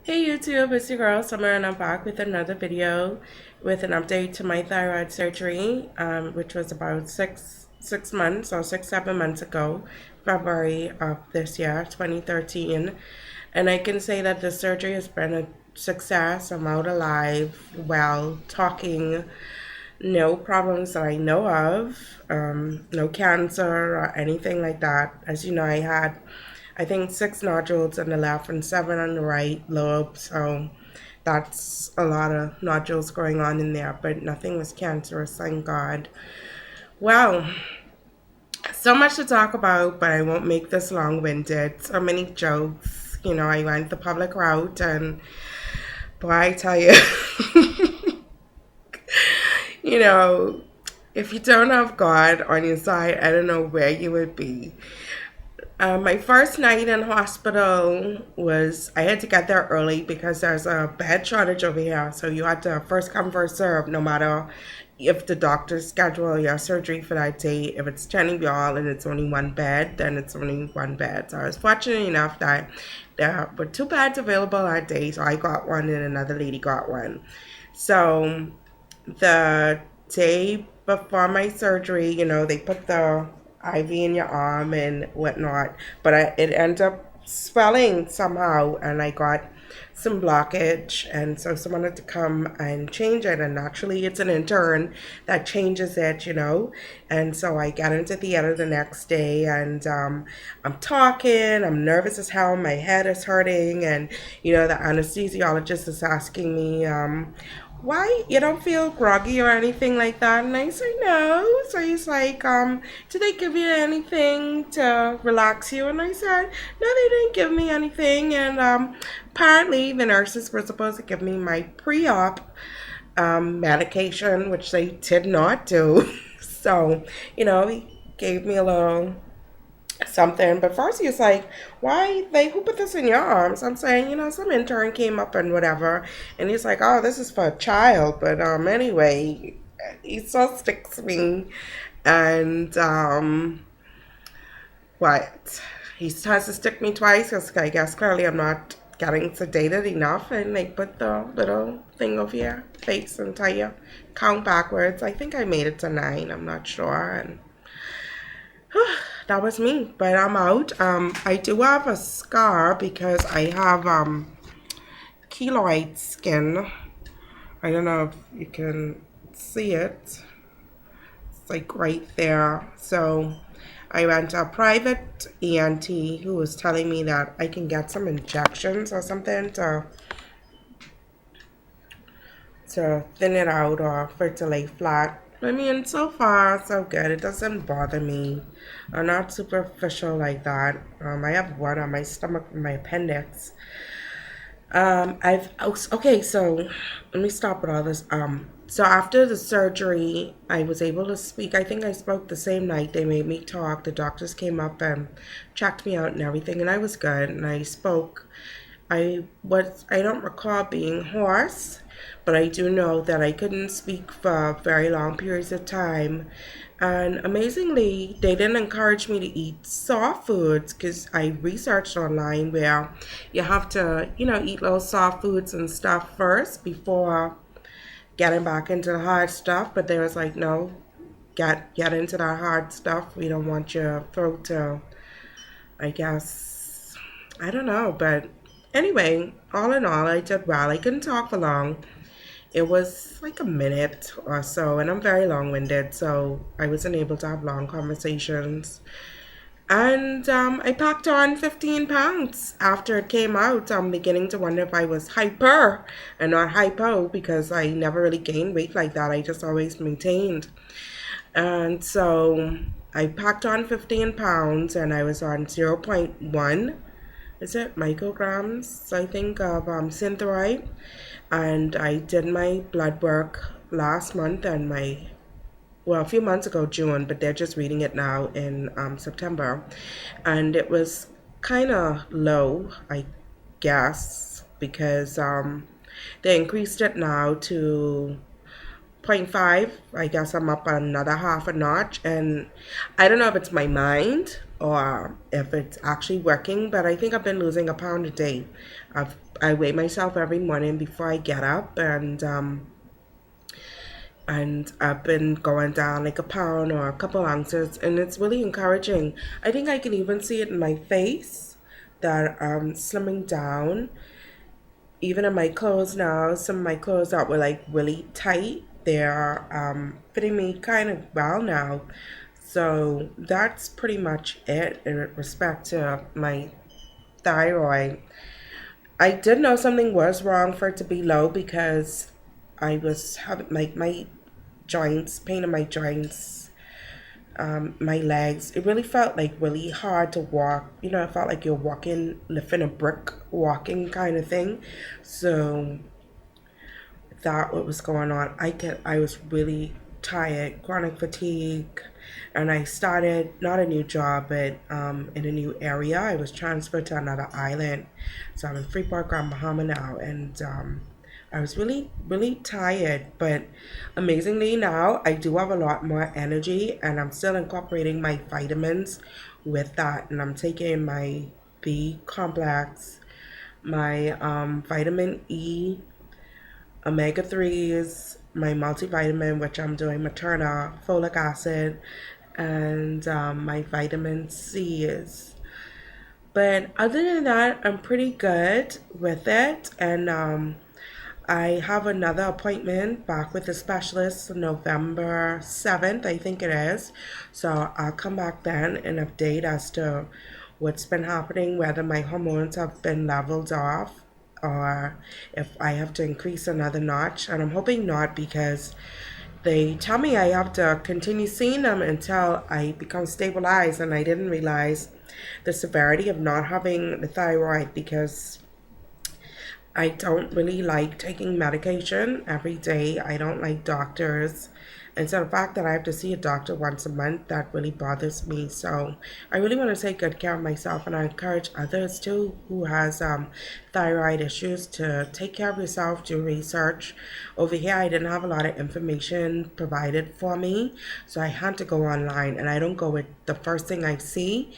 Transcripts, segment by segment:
Hey YouTube, it's your girl Summer and I'm back with another video with an update to my thyroid surgery, which was about six months or 6-7 months ago, February of this year, 2013. And I can say that the surgery has been a success. I'm out alive, well, talking, no problems that I know of, no cancer or anything like that. As you know, I had, I think, 6 nodules on the left and 7 on the right lobe. So that's a lot of nodules going on in there, but nothing was cancerous, thank God. Well, so much to talk about, but I won't make this long-winded. So many jokes. I went the public route, and boy, I tell you, you know, if you don't have God on your side, I don't know where you would be. My first night in hospital was, I had to get there early because there's a bed shortage over here. So you had to first come, first serve, no matter if the doctors schedule your surgery for that day. If it's 10 of y'all and it's only one bed, then it's only one bed. So I was fortunate enough that there were 2 beds available that day. So I got one and another lady got one. So the day before my surgery, they put the IV in your arm and whatnot, but it ended up swelling somehow, and I got some blockage, and so someone had to come and change it. And naturally, it's an intern that changes it. And so I got into theater the next day, and I'm talking, I'm nervous as hell, my head is hurting, and the anesthesiologist is asking me, why you don't feel groggy or anything like that? And I say no. So he's like, did they give you anything to relax you? And I said, no, they didn't give me anything. And apparently the nurses were supposed to give me my pre-op medication, which they did not do. So he gave me a little something. But first he was like, who put this in your arms? I'm saying, some intern came up and whatever. And he's like, oh, this is for a child. But anyway, he still sticks me. And what? He has to stick me twice because I guess clearly I'm not getting sedated enough. And they put the little thing over your face and tell you count backwards. I think I made it to 9. I'm not sure. And that was me, but I'm out. I do have a scar because I have keloid skin. I don't know if you can see it. It's like right there. So I went to a private ENT who was telling me that I can get some injections or something to thin it out or for it to lay flat. I mean, so far, so good. It doesn't bother me. I'm not superficial like that. I have one on my stomach, my appendix. Okay, so let me stop with all this. So after the surgery, I was able to speak. I think I spoke the same night. They made me talk. The doctors came up and checked me out and everything, and I was good. And I spoke. I don't recall being hoarse, but I do know that I couldn't speak for very long periods of time. And amazingly, they didn't encourage me to eat soft foods because I researched online where you have to, eat little soft foods and stuff first before getting back into the hard stuff. But they was like, no, get into that hard stuff. We don't want your throat to, I guess, I don't know. But anyway, all in all, I did well. I couldn't talk for long. It was like a minute or so, and I'm very long-winded, so I wasn't able to have long conversations. And I packed on 15 pounds after it came out. I'm beginning to wonder if I was hyper and not hypo because I never really gained weight like that. I just always maintained. And so I packed on 15 pounds and I was on zero point 0.1, is it micrograms, I think, of Thyroid. And I did my blood work last month and a few months ago, June, but they're just reading it now in September. And it was kind of low, I guess, because they increased it now to zero point 0.5. I guess I'm up another half a notch. And I don't know if it's my mind or if it's actually working, but I think I've been losing a pound a day. I weigh myself every morning before I get up, and I've been going down like a pound or a couple ounces, and it's really encouraging. I think I can even see it in my face that I'm slimming down. Even in my clothes now, some of my clothes that were like really tight, they're fitting me kind of well now. So that's pretty much it in respect to my thyroid. I did know something was wrong for it to be low because I was having like my joints, pain in my joints, my legs. It really felt like really hard to walk. You know, it felt like you're walking, lifting a brick, walking kind of thing. So that what was going on. I was really tired, chronic fatigue, and I started not a new job, but in a new area. I was transferred to another island, so I'm in Freeport, Grand Bahama now, and I was really really tired. But amazingly now, I do have a lot more energy, and I'm still incorporating my vitamins with that, and I'm taking my B complex, my vitamin E, omega 3s, my multivitamin, which I'm doing Materna, folic acid, and my vitamin C's. But other than that, I'm pretty good with it. And I have another appointment back with the specialist November 7th, I think it is. So I'll come back then and update as to what's been happening, whether my hormones have been leveled off or if I have to increase another notch. And I'm hoping not, because they tell me I have to continue seeing them until I become stabilized. And I didn't realize the severity of not having the thyroid, because I don't really like taking medication every day. I don't like doctors. And so the fact that I have to see a doctor once a month, that really bothers me. So I really want to take good care of myself, and I encourage others too who has thyroid issues to take care of yourself, do research. Over here, I didn't have a lot of information provided for me, so I had to go online, and I don't go with the first thing I see.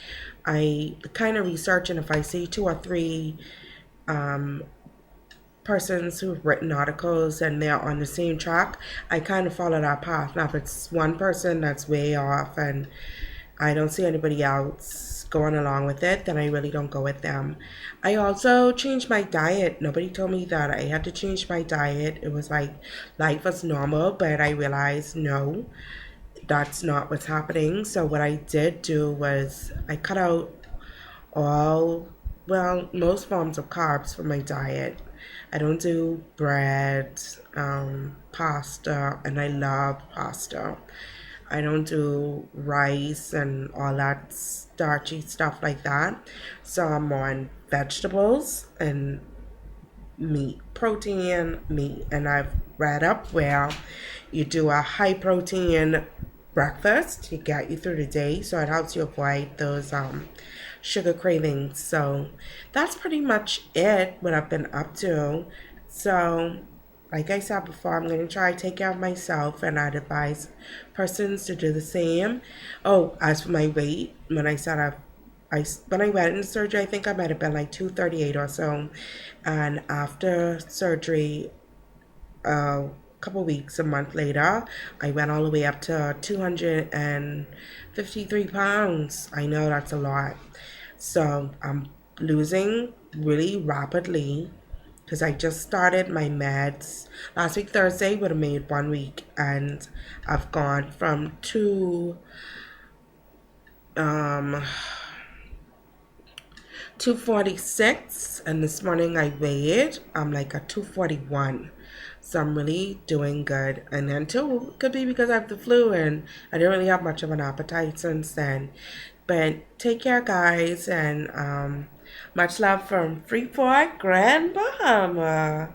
I kind of research, and if I see two or three um, persons who've written articles and they're on the same track, I kind of follow that path. Now, if it's one person that's way off and I don't see anybody else going along with it, then I really don't go with them. I also changed my diet. Nobody told me that I had to change my diet. It was like life was normal, but I realized no, that's not what's happening. So what I did do was I cut out all, well, most forms of carbs from my diet. I don't do bread, pasta, and I love pasta. I don't do rice and all that starchy stuff like that. So I'm on vegetables and meat, protein, meat. And I've read up where you do a high protein breakfast to get you through the day, so it helps you avoid those sugar cravings. So that's pretty much it, what I've been up to. So like I said before, I'm going to try to take care of myself, and I'd advise persons to do the same. Oh, as for my weight, when I said when I went into surgery, I think I might have been like 238 or so. And after surgery, a couple weeks, a month later, I went all the way up to 253 pounds. I know that's a lot. So I'm losing really rapidly because I just started my meds. Last week, Thursday, would have made 1 week, and I've gone from um, 246, and this morning I weighed, I'm like a 241. So I'm really doing good. And then too, it could be because I have the flu and I didn't really have much of an appetite since then. But take care, guys, and much love from Freeport, Grand Bahama.